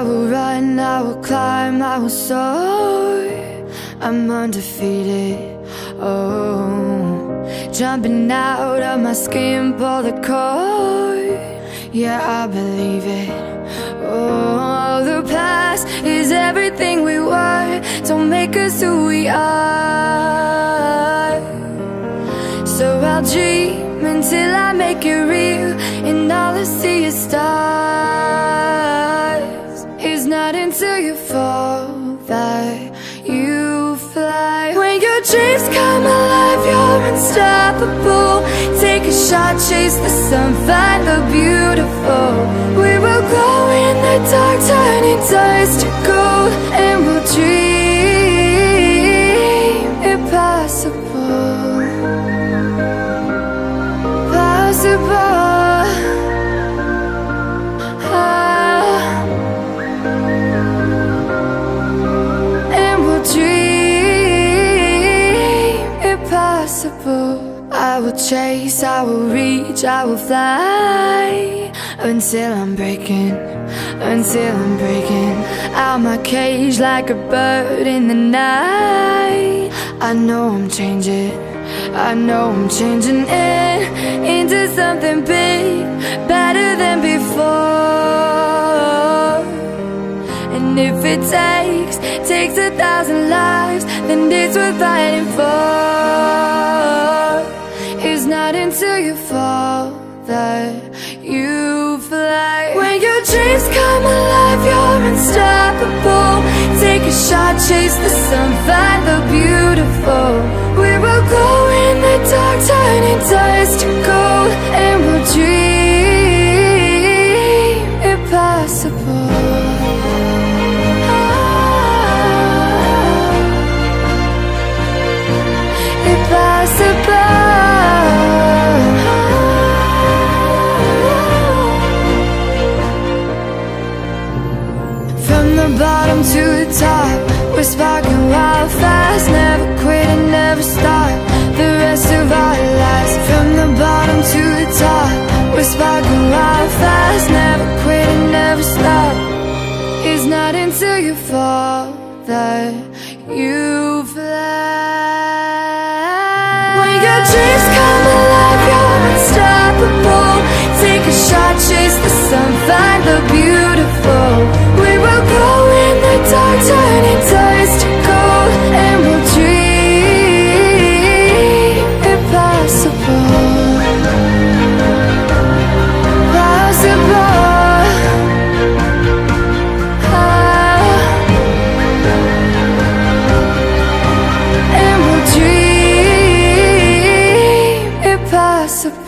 will run, I will climb, I will soar. I'm undefeated, oh. Jumping out of my skin, pull the cord. Yeah, I believe it. Oh, the past is everything we were. Don't make us who we are. So I'll dream until I make it real, and all I see is stars. It's not until you fall that you fly. When your dreams come alive, you're unstoppable. Take a shot, chase the sun, find the beautiful. We will glow in the dark, turning dust to gold, and we'll dream impossible. Possible. And we'll dream impossible. I will chase, I will reach, I will fly until I'm breaking, until I'm breaking out my cage like a bird in the night. I know I'm changing, I know I'm changing it into something big, better than before. And if it takes 1,000 lives, then it's worth fighting for. It's not until you fall that you fly. When your dreams come alive, you're unstoppable. Take a shot, chase the sun, find the beautiful. We will glow in the dark, turning dust to gold, and we'll dream impossible. Impossible. From the bottom to the top, we're sparking wild fast. Never quit and never stop the rest of our lives. From the bottom to the top, we're sparking wild fast. Never quit and never stop. It's not until you fall that you fly. When your dreams come alive, you're unstoppable. Take a shot, chase the sun, find the beautiful. We will glow in the dark, turning dust to gold, and we'll dream impossible. Possible. And we'll dream impossible.